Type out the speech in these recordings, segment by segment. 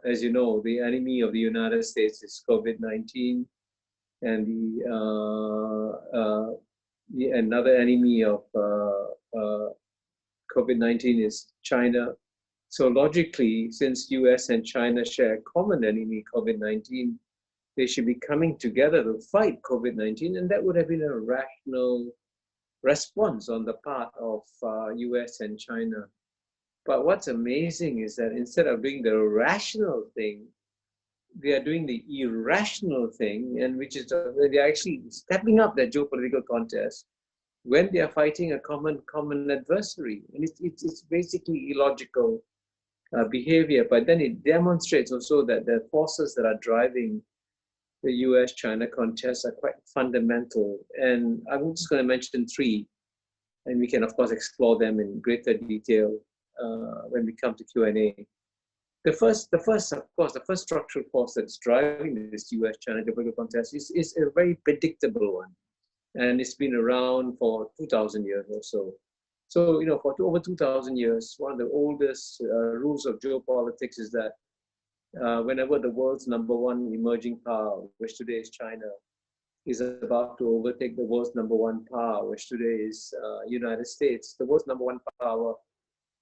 as you know, the enemy of the United States is COVID-19, and another enemy of COVID-19 is China. So logically, since US and China share a common enemy, COVID-19, they should be coming together to fight COVID-19, and that would have been a rational response on the part of US and China. But what's amazing is that instead of doing the rational thing, they are doing the irrational thing, and which is they're actually stepping up their geopolitical contest when they are fighting a common adversary. And it's basically illogical behavior, but then it demonstrates also that the forces that are driving the US-China contest are quite fundamental. And I'm just going to mention three, and we can of course explore them in greater detail when we come to Q&A. The first structural force that's driving this US-China geopolitical contest is a very predictable one. And it's been around for 2,000 years or so. So, for over 2,000 years, one of the oldest rules of geopolitics is that whenever the world's #1 emerging power, which today is China, is about to overtake the world's #1 power, which today is United States, the world's #1 power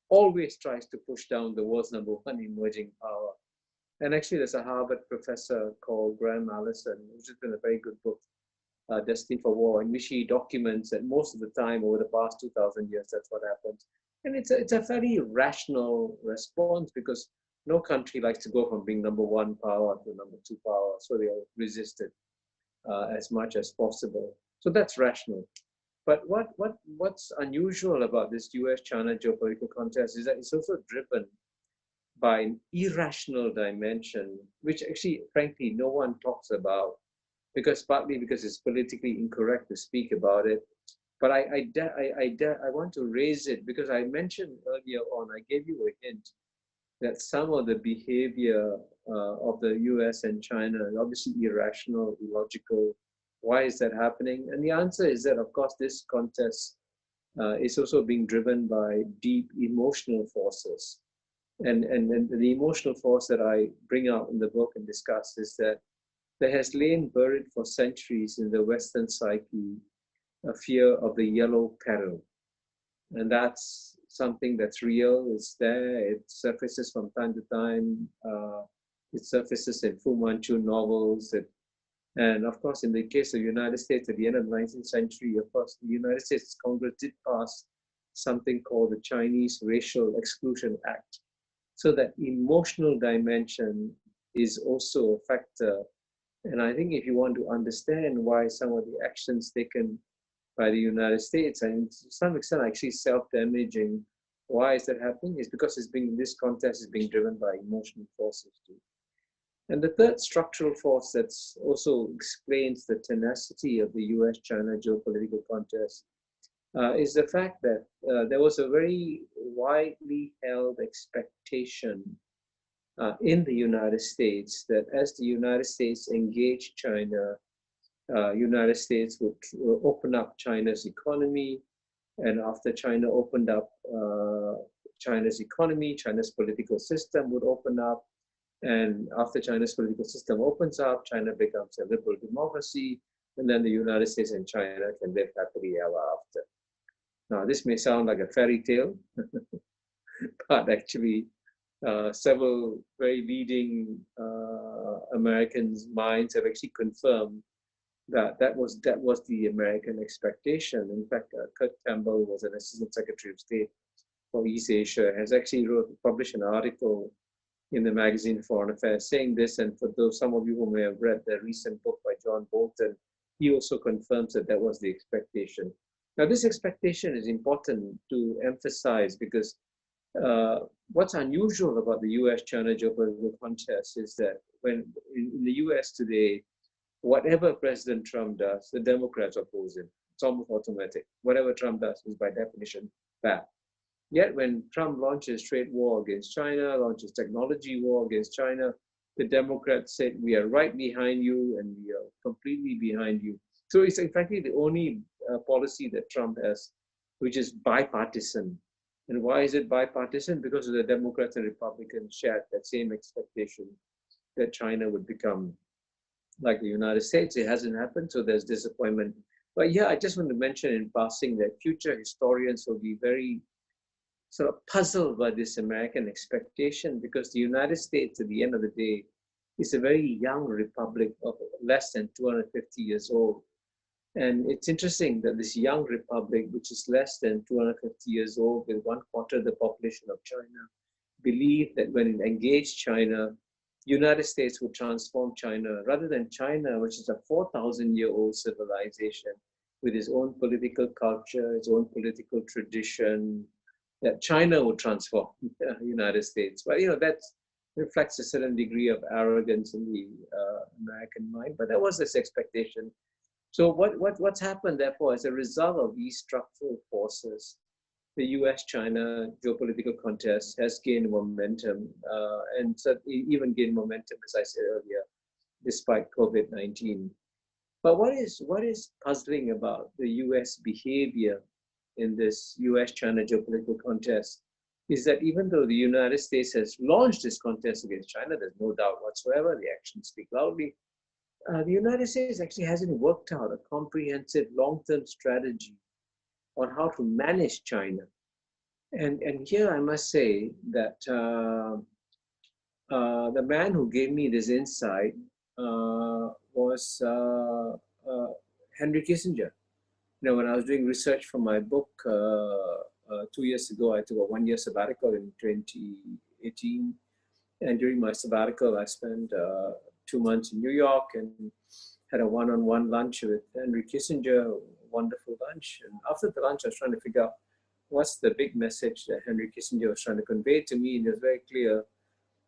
always tries to push down the world's #1 emerging power. And actually, there's a Harvard professor called Allison, which has been a very good book, Destined for War, in which he documents that most of the time over the past 2,000 years, that's what happens. And it's a fairly rational response, because no country likes to go from being #1 power to #2 power, so they'll resist it as much as possible. So that's rational. But what's unusual about this US-China geopolitical contest is that it's also driven by an irrational dimension, which actually, frankly, no one talks about, partly because it's politically incorrect to speak about it. But I want to raise it because I mentioned earlier on, I gave you a hint that some of the behavior of the US and China is obviously irrational, illogical. Why is that happening? And the answer is that, of course, this contest is also being driven by deep emotional forces. And the emotional force that I bring out in the book and discuss is that there has lain buried for centuries in the Western psyche a fear of the yellow peril. And that's something that's real, it's there, it surfaces from time to time, it surfaces in Fu Manchu novels, and of course in the case of the United States at the end of the 19th century, of course the United States Congress did pass something called the Chinese Racial Exclusion Act. So that emotional dimension is also a factor. And I think if you want to understand why some of the actions taken by the United States, and to some extent actually self-damaging, why is that happening? It's because this contest is being driven by emotional forces too. And the third structural force that also explains the tenacity of the US-China geopolitical contest is the fact that there was a very widely held expectation in the United States that as the United States engaged China, United States would open up China's economy, and after China opened up China's economy, China's political system would open up, and after China's political system opens up, China becomes a liberal democracy, and then the United States and China can live happily ever after. Now, this may sound like a fairy tale, but actually several very leading Americans' minds have actually confirmed that was the American expectation. In fact, Kurt Campbell was an Assistant Secretary of State for East Asia, has actually published an article in the magazine Foreign Affairs saying this, and for some of you who may have read the recent book by John Bolton, he also confirms that was the expectation. Now, this expectation is important to emphasize because what's unusual about the US-China geopolitical contest is that when in the US today, whatever President Trump does, the Democrats oppose him. It's almost automatic. Whatever Trump does is by definition bad. Yet when Trump launches trade war against China, launches technology war against China, the Democrats said, we are right behind you and we are completely behind you. So it's in fact the only policy that Trump has, which is bipartisan. And why is it bipartisan? Because the Democrats and Republicans shared that same expectation that China would become like the United States. It hasn't happened, so there's disappointment. But yeah, I just want to mention in passing that future historians will be very sort of puzzled by this American expectation, because the United States, at the end of the day, is a very young republic of less than 250 years old. And it's interesting that this young republic, which is less than 250 years old, with one quarter of the population of China, believed that when it engaged China, United States would transform China, rather than China, which is a 4,000-year-old civilization with its own political culture, its own political tradition, that China would transform the United States. But that reflects a certain degree of arrogance in the American mind. But that was this expectation. So what's happened, therefore, as a result of these structural forces, the U.S.-China geopolitical contest has gained momentum, and so even gained momentum, as I said earlier, despite COVID-19. But what is puzzling about the U.S. behavior in this U.S.-China geopolitical contest is that even though the United States has launched this contest against China, there's no doubt whatsoever, the actions speak loudly, the United States actually hasn't worked out a comprehensive long-term strategy on how to manage China. And here I must say that the man who gave me this insight was Henry Kissinger. When I was doing research for my book 2 years ago, I took a 1-year sabbatical in 2018. And during my sabbatical, I spent 2 months in New York and had a one-on-one lunch with Henry Kissinger, a wonderful lunch. And after the lunch, I was trying to figure out what's the big message that Henry Kissinger was trying to convey to me. And it was very clear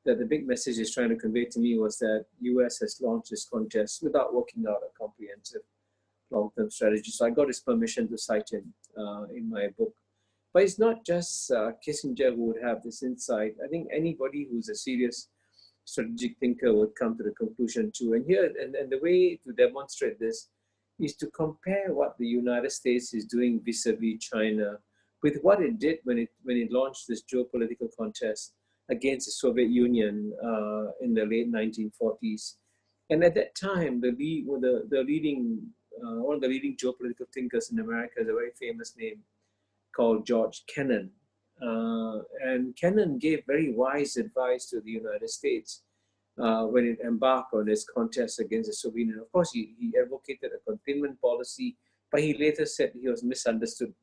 that the big message he's trying to convey to me was that US has launched this contest without working out a comprehensive long-term strategy. So I got his permission to cite him in my book. But it's not just Kissinger who would have this insight. I think anybody who's a serious strategic thinker would come to the conclusion too. And here, and the way to demonstrate this is to compare what the United States is doing vis-a-vis China with what it did when it launched this geopolitical contest against the Soviet Union in the late 1940s. And at that time, one of the leading geopolitical thinkers in America is a very famous name called George Kennan. And Kennan gave very wise advice to the United States when it embarked on its contest against the Soviet Union. Of course, he advocated a containment policy, but he later said he was misunderstood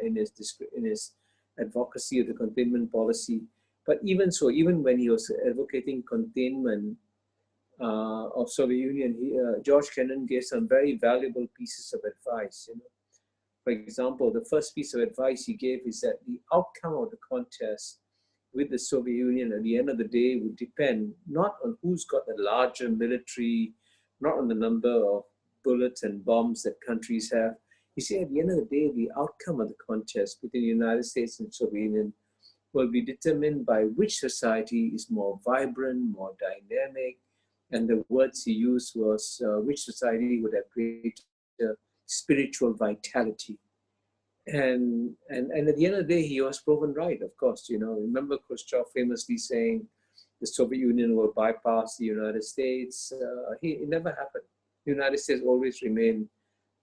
in his advocacy of the containment policy. But even so, even when he was advocating containment of Soviet Union, George Kennan gave some very valuable pieces of advice. For example, the first piece of advice he gave is that the outcome of the contest with the Soviet Union at the end of the day would depend not on who's got the larger military, not on the number of bullets and bombs that countries have. You see, at the end of the day, the outcome of the contest between the United States and Soviet Union will be determined by which society is more vibrant, more dynamic, and the words he used was which society would have greater spiritual vitality. And at the end of the day, he was proven right, of course. Remember Khrushchev famously saying the Soviet Union will bypass the United States. It never happened. The United States always remained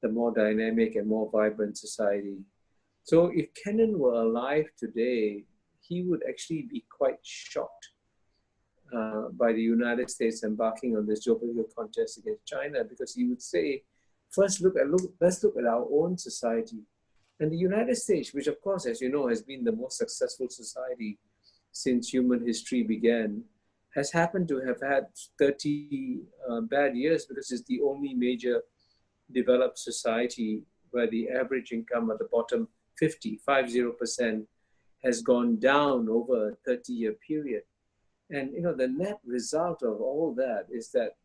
the more dynamic and more vibrant society. So if Kennan were alive today, he would actually be quite shocked by the United States embarking on this geopolitical contest against China, because he would say, first let's look at our own society. And the United States, which of course, as you know, has been the most successful society since human history began, has happened to have had 30 bad years, because it's the only major developed society where the average income at the bottom 50% has gone down over a 30-year period. And the net result of all that is that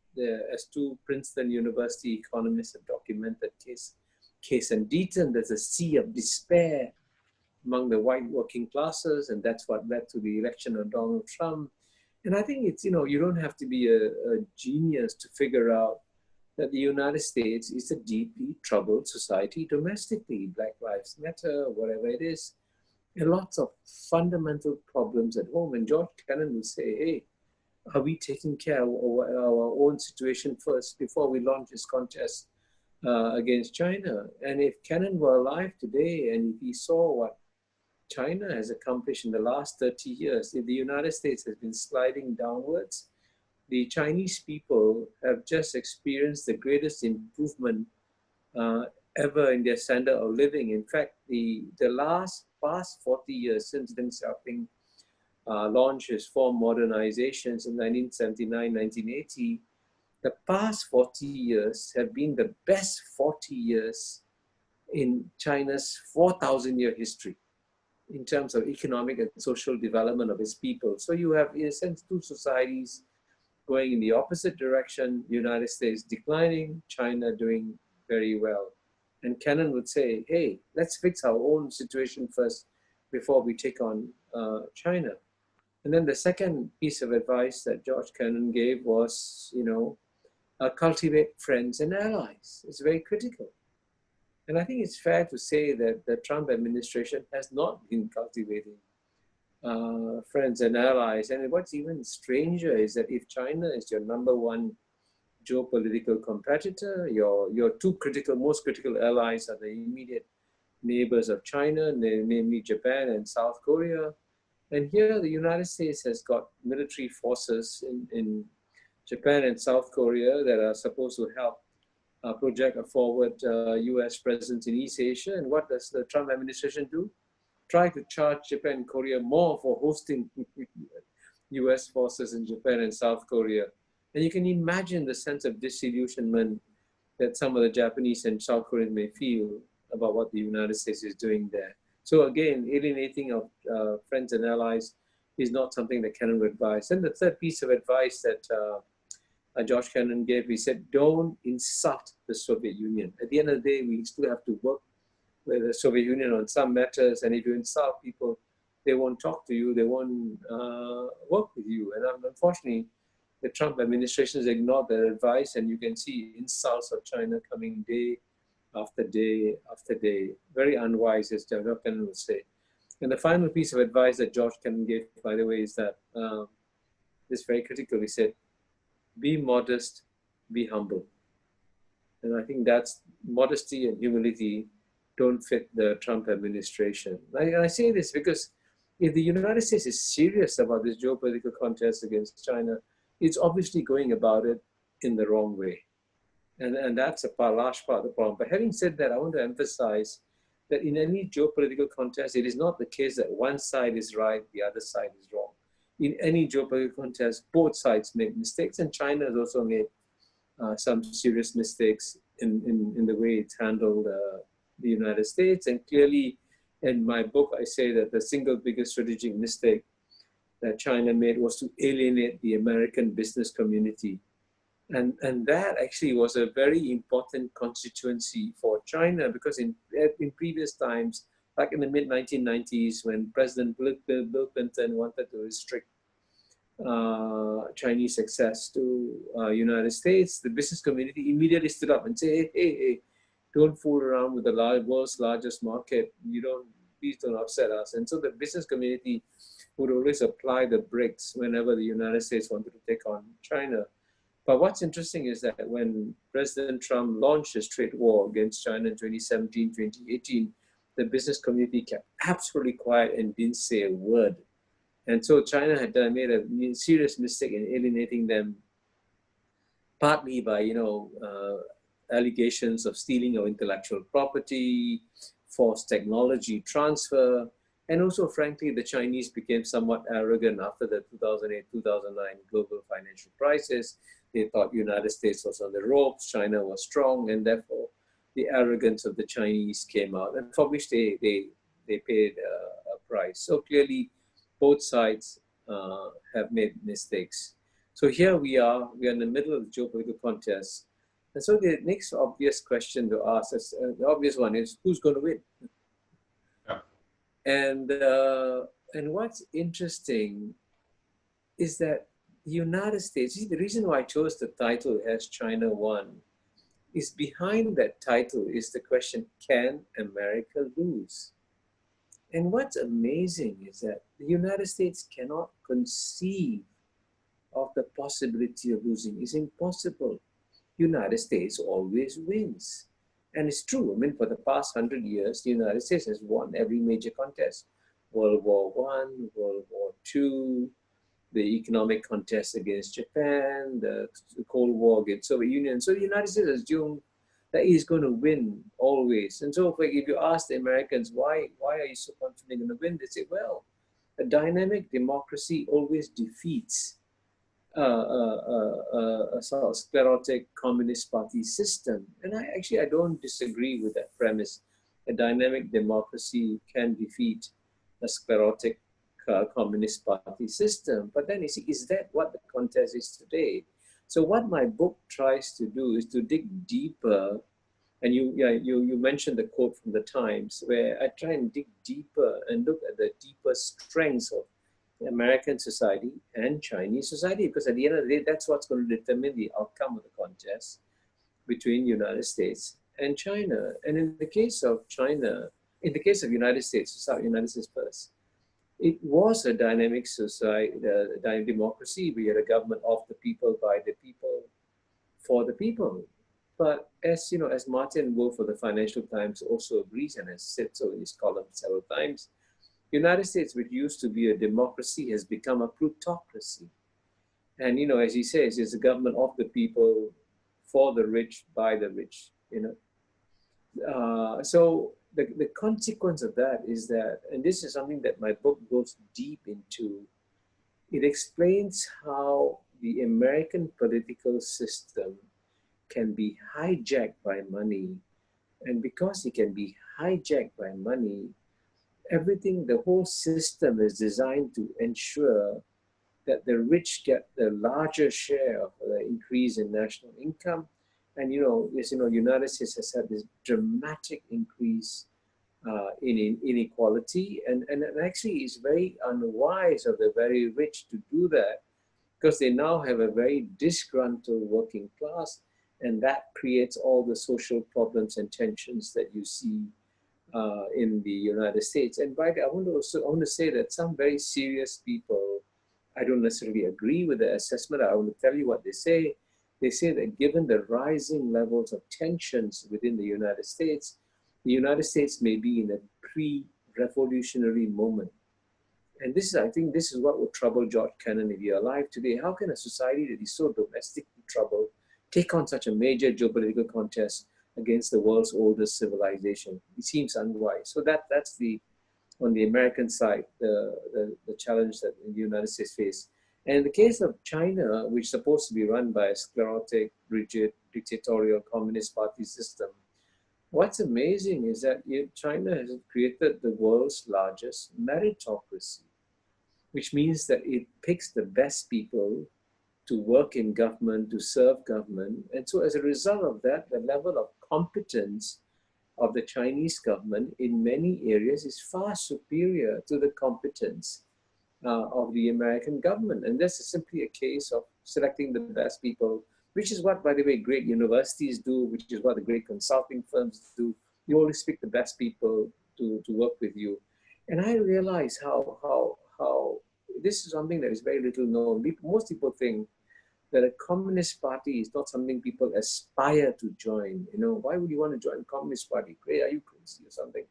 as two Princeton University economists have documented, Case and Deaton, there's a sea of despair among the white working classes, and that's what led to the election of Donald Trump. And I think it's, you don't have to be a genius to figure out that the United States is a deeply troubled society domestically. Black Lives Matter, whatever it is. and lots of fundamental problems at home. And George Kennan will say, hey, are we taking care of our own situation first before we launch this contest against China? And if Kennan were alive today and if he saw what China has accomplished in the last 30 years, if the United States has been sliding downwards, the Chinese people have just experienced the greatest improvement ever in their standard of living. In fact, the past 40 years since Deng Xiaoping launched his four modernizations in 1979, 1980, the past 40 years have been the best 40 years in China's 4,000-year history in terms of economic and social development of its people. So you have, in a sense, two societies going in the opposite direction, United States declining, China doing very well. And Kennan would say, hey, let's fix our own situation first before we take on China. And then the second piece of advice that George Kennan gave was, cultivate friends and allies. It's very critical. And I think it's fair to say that the Trump administration has not been cultivating friends and allies. And what's even stranger is that if China is your number one geopolitical competitor, your two most critical allies are the immediate neighbors of China, namely Japan and South Korea. And here the United States has got military forces in Japan and South Korea that are supposed to help project a forward U.S. presence in East Asia. And what does the Trump administration do? Try to charge Japan and Korea more for hosting U.S. forces in Japan and South Korea. And you can imagine the sense of disillusionment that some of the Japanese and South Koreans may feel about what the United States is doing there. So again, alienating of friends and allies is not something that Kennan would advise. And the third piece of advice that George Kennan gave, he said, don't insult the Soviet Union. At the end of the day, we still have to work with the Soviet Union on some matters. And if you insult people, they won't talk to you, they won't work with you. And unfortunately, the Trump administration has ignored that advice, and you can see insults of China coming day after day after day. Very unwise, as George Kennan would say. And the final piece of advice that George Kennan gave, by the way, is that this very critical. He said, be modest, be humble. And I think that's modesty and humility don't fit the Trump administration. I say this because if the United States is serious about this geopolitical contest against China, it's obviously going about it in the wrong way. And that's a large part of the problem. But having said that, I want to emphasize that in any geopolitical contest, it is not the case that one side is right, the other side is wrong. In any geopolitical contest, both sides make mistakes, and China has also made some serious mistakes in the way it's handled the United States. And clearly, in my book, I say that the single biggest strategic mistake that China made was to alienate the American business community. And that actually was a very important constituency for China, because in previous times, like in the mid-1990s, when President Bill Clinton wanted to restrict Chinese access to United States, the business community immediately stood up and said, hey, don't fool around with the world's largest market. Please don't upset us. And so the business community would always apply the brakes whenever the United States wanted to take on China. But what's interesting is that when President Trump launched his trade war against China in 2017, 2018, the business community kept absolutely quiet and didn't say a word. And so China had made a serious mistake in alienating them, partly by, allegations of stealing of intellectual property, forced technology transfer, and also, frankly, the Chinese became somewhat arrogant after the 2008-2009 global financial crisis. They thought United States was on the ropes, China was strong, and therefore the arrogance of the Chinese came out, and for which they paid a price. So clearly, both sides have made mistakes. So here we are in the middle of the geopolitical contest. And so the next obvious question to ask, the obvious one is, who's going to win? Yeah. And what's interesting is that the United States, the reason why I chose the title as China Won is behind that title is the question, can America lose? And what's amazing is that the United States cannot conceive of the possibility of losing. It's impossible. United States always wins. And it's true. I mean, for the past 100 years, the United States has won every major contest. World War One, World War Two, the economic contest against Japan, the Cold War against Soviet Union. So the United States assumed that he's going to win always. And so if you ask the Americans, why are you so confident you're going to win? They say, well, a dynamic democracy always defeats a sort of sclerotic communist party system. And I don't disagree with that premise. A dynamic democracy can defeat a sclerotic communist party system. But then you see, is that what the contest is today? So what my book tries to do is to dig deeper. And you mentioned the quote from the Times, where I try and dig deeper and look at the deeper strengths of American society and Chinese society, because at the end of the day, that's what's going to determine the outcome of the contest between United States and China. And in the case of China, in the case of United States, start United States first, it was a dynamic society, a dynamic democracy. We had a government of the people, by the people, for the people. But as you know, as Martin Wolf of the Financial Times also agrees and has said so in his column several times, United States, which used to be a democracy, has become a plutocracy. And you know, as he says, it's a government of the people, for the rich, by the rich. So the consequence of that is that, and this is something that my book goes deep into, it explains how the American political system can be hijacked by money. And because it can be hijacked by money, everything, the whole system is designed to ensure that the rich get the larger share of the increase in national income. And as you know, United States has had this dramatic increase in inequality, and actually it's very unwise of the very rich to do that, because they now have a very disgruntled working class, and that creates all the social problems and tensions that you see in the United States. And by the way, I want to say that some very serious people, I don't necessarily agree with the assessment. I want to tell you what they say. They say that given the rising levels of tensions within the United States may be in a pre-revolutionary moment. And this is, I think, this is what would trouble George Kennan if you're alive today. How can a society that is so domestically troubled take on such a major geopolitical contest against the world's oldest civilization? It seems unwise. So that's on the American side, the challenge that the United States face. And in the case of China, which is supposed to be run by a sclerotic, rigid, dictatorial communist party system, what's amazing is that China has created the world's largest meritocracy, which means that it picks the best people to work in government, to serve government. And so as a result of that, the level of competence of the Chinese government in many areas is far superior to the competence of the American government. And this is simply a case of selecting the best people, which is what, by the way, great universities do, which is what the great consulting firms do. You always pick the best people to work with you. And I realize how this is something that is very little known. Most people think that a communist party is not something people aspire to join. Why would you want to join a communist party? Great, are you crazy or something?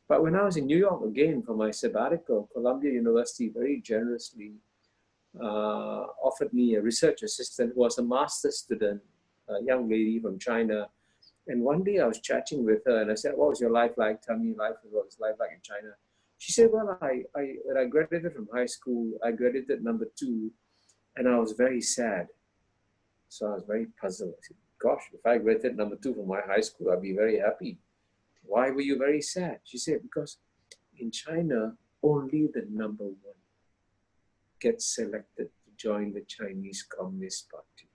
But when I was in New York again for my sabbatical, Columbia University very generously offered me a research assistant who was a master's student, a young lady from China. And one day I was chatting with her and I said, "What was your life like? Tell me what was life like in China?" She said, "Well, when I graduated from high school, I graduated number 2, and I was very sad." So I was very puzzled. I said, "Gosh, if I graduated number 2 from my high school, I'd be very happy. Why were you very sad?" She said, "Because in China, only the number 1 gets selected to join the Chinese Communist Party.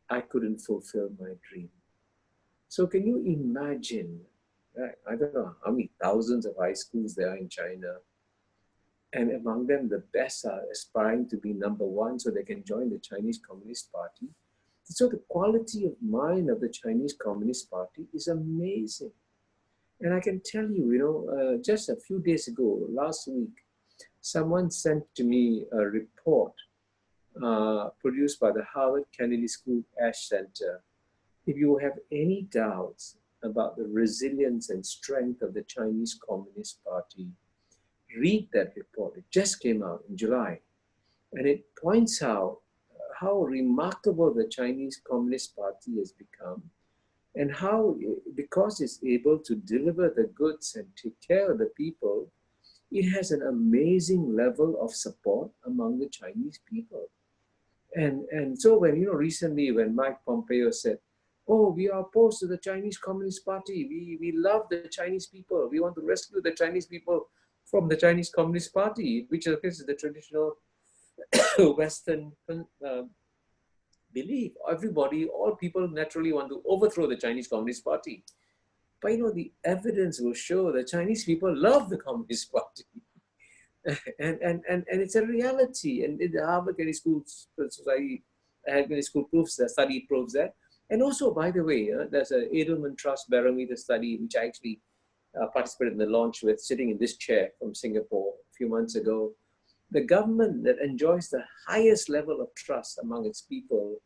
I couldn't fulfill my dream." So can you imagine, right? I don't know how many thousands of high schools there are in China, and among them, the best are aspiring to be number 1 so they can join the Chinese Communist Party. So the quality of mind of the Chinese Communist Party is amazing. And I can tell you, just a few days ago, last week, someone sent to me a report produced by the Harvard Kennedy School Ash Center. If you have any doubts about the resilience and strength of the Chinese Communist Party, read that report. It just came out in July. And it points out how remarkable the Chinese Communist Party has become and how, because it's able to deliver the goods and take care of the people, it has an amazing level of support among the Chinese people. And so when, recently when Mike Pompeo said, oh, we are opposed to the Chinese Communist Party. We love the Chinese people. We want to rescue the Chinese people from the Chinese Communist Party, which of course is the traditional Western belief. Everybody, all people naturally want to overthrow the Chinese Communist Party. But the evidence will show that Chinese people love the Communist Party. and it's a reality. And in the Harvard Kennedy School Society, Kennedy School study proves that. And also, by the way, there's an Edelman Trust Barometer study, which I actually participated in the launch with, sitting in this chair from Singapore a few months ago. The government that enjoys the highest level of trust among its people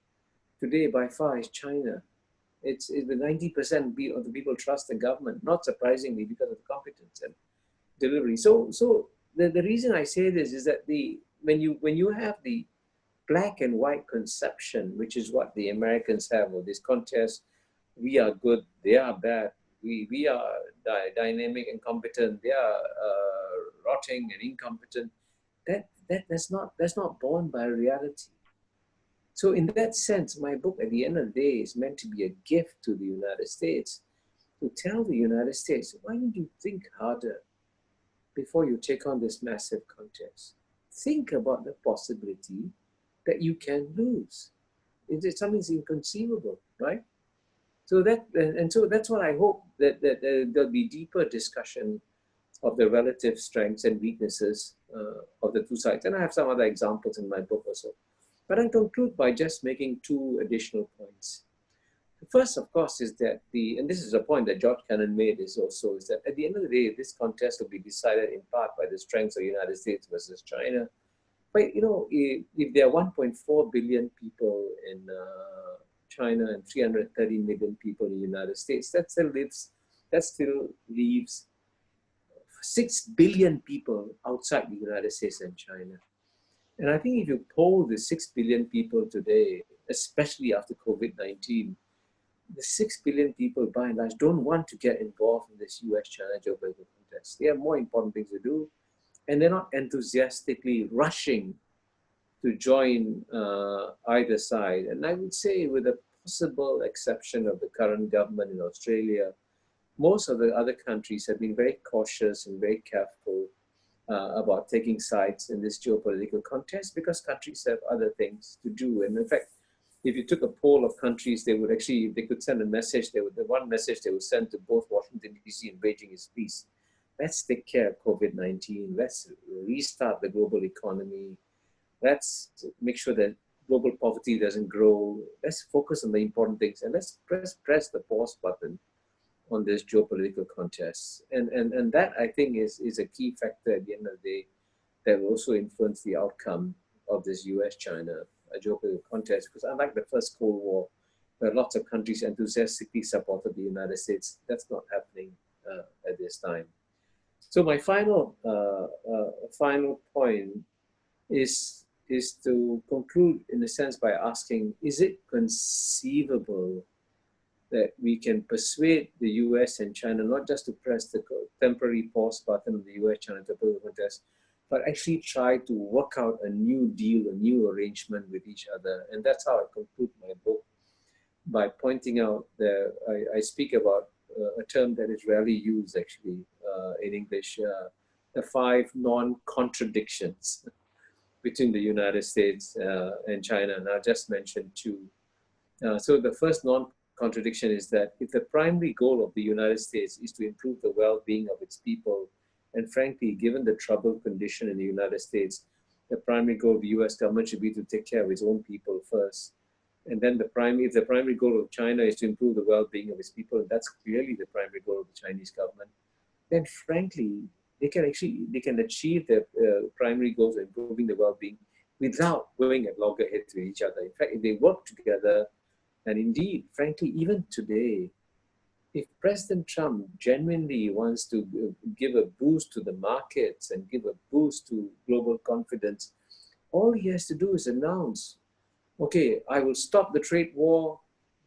today by far is China. It's the 90% of the people trust the government, not surprisingly because of the competence and delivery. So the reason I say this is that when you have the black and white conception, which is what the Americans have of this contest, we are good, they are bad, we are dynamic and competent, they are rotting and incompetent. That's not born by reality. So in that sense, my book at the end of the day is meant to be a gift to the United States, to tell the United States, why don't you think harder before you take on this massive contest? Think about the possibility that you can lose. It's something inconceivable, right? So that's what I hope, that there'll be deeper discussion of the relative strengths and weaknesses of the two sides. And I have some other examples in my book also. But I conclude by just making two additional points. The first, of course, is that and this is a point that George Kennan made, is that at the end of the day, this contest will be decided in part by the strengths of the United States versus China. But if there are 1.4 billion people in China and 330 million people in the United States, that still leaves 6 billion people outside the United States and China. And I think if you poll the 6 billion people today, especially after COVID-19, the 6 billion people, by and large, don't want to get involved in this U.S. China geopolitical contest. They have more important things to do, and they're not enthusiastically rushing to join either side. And I would say, with a possible exception of the current government in Australia, most of the other countries have been very cautious and very careful about taking sides in this geopolitical contest, because countries have other things to do. And in fact, if you took a poll of countries, they could send a message. The one message they would send to both Washington, D.C. and Beijing is peace. Let's take care of COVID-19. Let's restart the global economy. Let's make sure that global poverty doesn't grow. Let's focus on the important things, and let's press the pause button on this geopolitical contest. And that, I think, is a key factor at the end of the day that will also influence the outcome of this U.S.-China geopolitical contest. Because unlike the first Cold War, where lots of countries enthusiastically supported the United States, that's not happening at this time. So my final point is to conclude, in a sense, by asking, is it conceivable that we can persuade the US and China not just to press the temporary pause button of the US-China geopolitical contest, but actually try to work out a new deal, a new arrangement with each other? And that's how I conclude my book, by pointing out that I speak about a term that is rarely used, actually, in English, the 5 non-contradictions between the United States and China. And I'll just mention 2. So the first non-contradiction is that if the primary goal of the United States is to improve the well-being of its people, and frankly, given the troubled condition in the United States, the primary goal of the US government should be to take care of its own people first, And then if the primary goal of China is to improve the well-being of its people, and that's clearly the primary goal of the Chinese government, then frankly, they can achieve their primary goals of improving the well-being without going at loggerheads with each other. In fact, if they work together, and indeed, frankly, even today, if President Trump genuinely wants to give a boost to the markets and give a boost to global confidence, all he has to do is announce, okay, I will stop the trade war,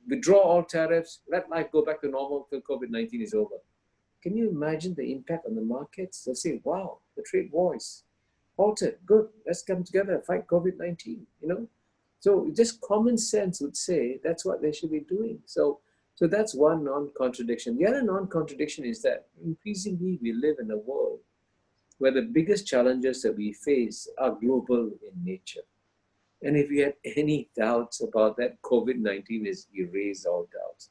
withdraw all tariffs, let life go back to normal till COVID-19 is over. Can you imagine the impact on the markets? They'll say, wow, the trade war is halted. Good, let's come together, fight COVID-19, you know? So just common sense would say that's what they should be doing. So that's one non-contradiction. The other non-contradiction is that increasingly we live in a world where the biggest challenges that we face are global in nature. And if you had any doubts about that, COVID-19 has erased all doubts.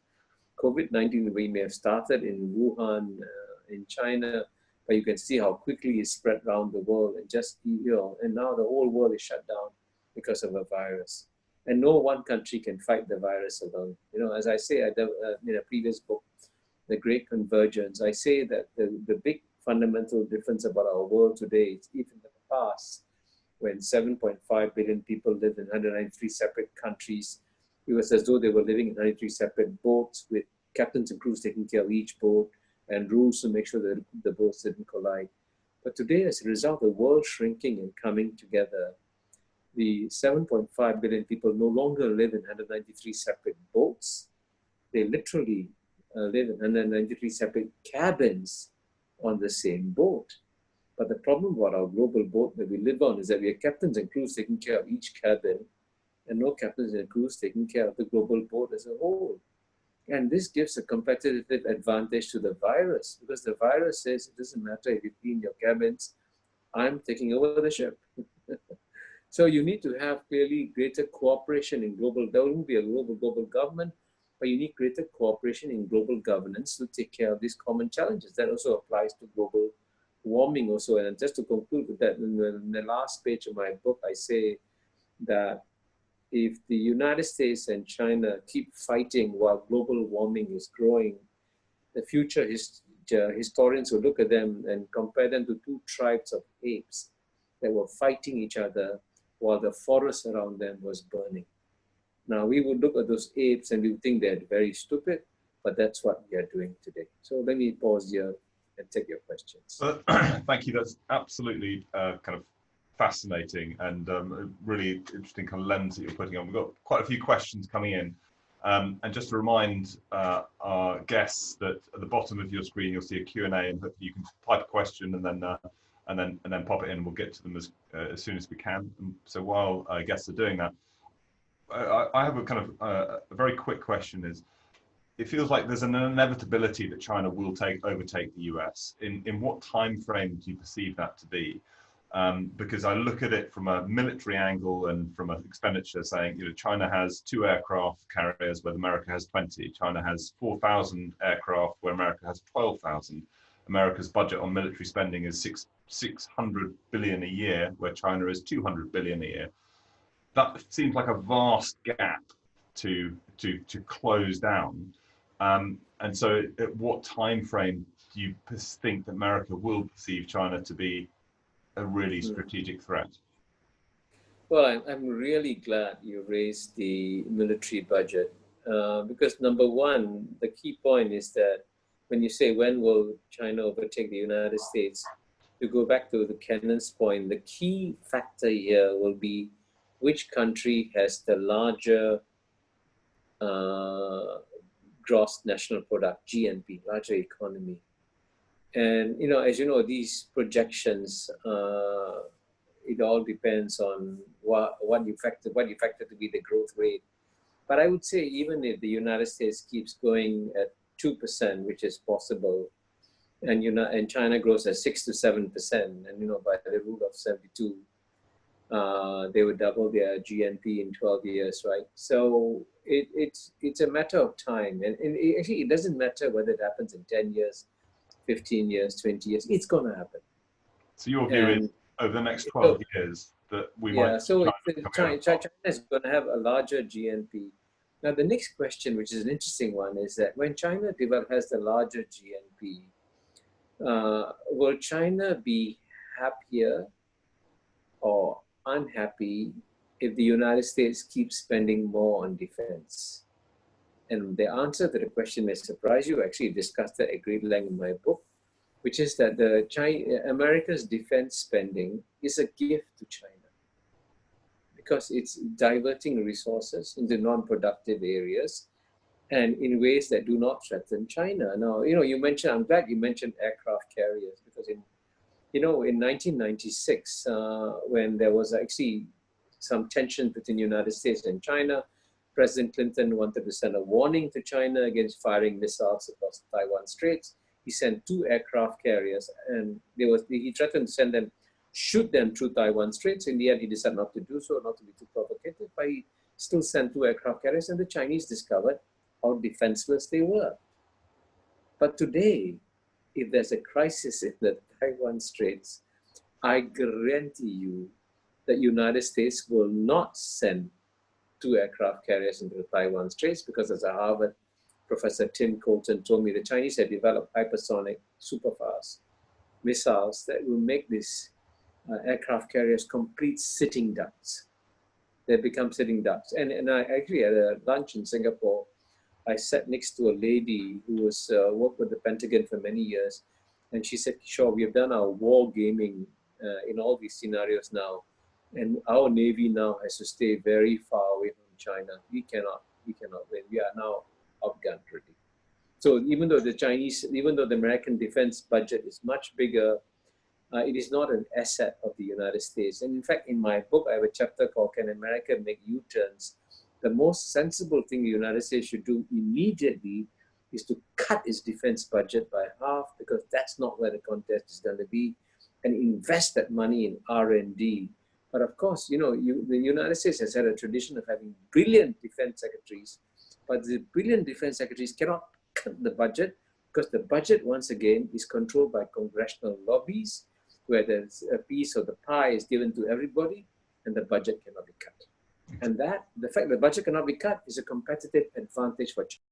COVID-19, we may have started in Wuhan, in China, but you can see how quickly it spread around the world and and now the whole world is shut down because of a virus. And no one country can fight the virus alone. As I say in a previous book, The Great Convergence, I say that the big fundamental difference about our world today is if in the past, when 7.5 billion people lived in 193 separate countries, it was as though they were living in 93 separate boats with captains and crews taking care of each boat and rules to make sure that the boats didn't collide. But today, as a result of the world shrinking and coming together, the 7.5 billion people no longer live in 193 separate boats. They literally live in 193 separate cabins on the same boat. But the problem about our global boat that we live on is that we have captains and crews taking care of each cabin and no captains and crews taking care of the global boat as a whole. And this gives a competitive advantage to the virus because the virus says it doesn't matter if you clean your cabins, I'm taking over the ship. So you need to have clearly greater cooperation in global, there won't be a global government, but you need greater cooperation in global governance to take care of these common challenges. That also applies to global warming also. And just to conclude with that, in the last page of my book, I say that if the United States and China keep fighting while global warming is growing, the future historians will look at them and compare them to two tribes of apes that were fighting each other while the forest around them was burning. Now, we would look at those apes and we would think they're very stupid, but that's what we are doing today. So let me pause here and take your questions. Thank you. That's absolutely kind of fascinating and a really interesting kind of lens that you're putting on. We've got quite a few questions coming in. And just to remind our guests that at the bottom of your screen, you'll see a Q&A and hopefully you can type a question and then pop it in. We'll get to them as soon as we can. And so while guests are doing that, I have a kind of a very quick question is, it feels like there's an inevitability that China will overtake the US. In what time frame do you perceive that to be? Because I look at it from a military angle and from an expenditure saying, China has 2 aircraft carriers where America has 20. China has 4,000 aircraft where America has 12,000. America's budget on military spending is 600 billion a year, where China is 200 billion a year. That seems like a vast gap to close down. And so at what time frame do you think that America will perceive China to be a really strategic threat? Well, I'm really glad you raised the military budget because number one, the key point is that when you say when will China overtake the United States, to go back to the Kennan's point, the key factor here will be which country has the larger gross national product, GNP, larger economy. And, as you know, these projections, it all depends on what you factor to be the growth rate. But I would say even if the United States keeps going at 2%, which is possible, and China grows at 6 to 7%, and by the rule of 72, they would double their GNP in 12 years, right? So it's a matter of time, and actually it doesn't matter whether it happens in 10 years, 15 years, 20 years. It's going to happen. So your view is over the next 12 years, that we Yeah, might so China China is going to have a larger GNP. Now, the next question, which is an interesting one, is that when China has the larger GNP, will China be happier or unhappy if the United States keeps spending more on defense? And the answer to the question may surprise you. I actually discussed that at great length in my book, which is that America's defense spending is a gift to China because it's diverting resources into non-productive areas and in ways that do not threaten China. Now, I'm glad you mentioned aircraft carriers because in 1996, when there was actually some tension between the United States and China, President Clinton wanted to send a warning to China against firing missiles across the Taiwan Straits. He sent 2 aircraft carriers, and he threatened to shoot them through Taiwan Straits. In the end, he decided not to do so, not to be too provocative, but he still sent 2 aircraft carriers, and the Chinese discovered how defenseless they were. But today, if there's a crisis in the Taiwan Straits, I guarantee you that the United States will not send 2 aircraft carriers into the Taiwan Straits because, as a Harvard professor Tim Colton told me, the Chinese have developed hypersonic superpowers missiles that will make these aircraft carriers complete sitting ducks. They become sitting ducks. And I actually had a lunch in Singapore. I sat next to a lady who was worked with the Pentagon for many years, and she said, "Kishore, we have done our war gaming in all these scenarios now, and our Navy now has to stay very far away from China. We cannot win. We are now outgunned already." So even though the American defense budget is much bigger, it is not an asset of the United States. And in fact, in my book, I have a chapter called "Can America Make U-Turns?" The most sensible thing the United States should do immediately is to cut its defense budget by half, because that's not where the contest is going to be, and invest that money in R&D. But of course, the United States has had a tradition of having brilliant defense secretaries, but the brilliant defense secretaries cannot cut the budget because the budget, once again, is controlled by congressional lobbies, where there's a piece of the pie is given to everybody, and the budget cannot be cut. And the fact that the budget cannot be cut is a competitive advantage for China.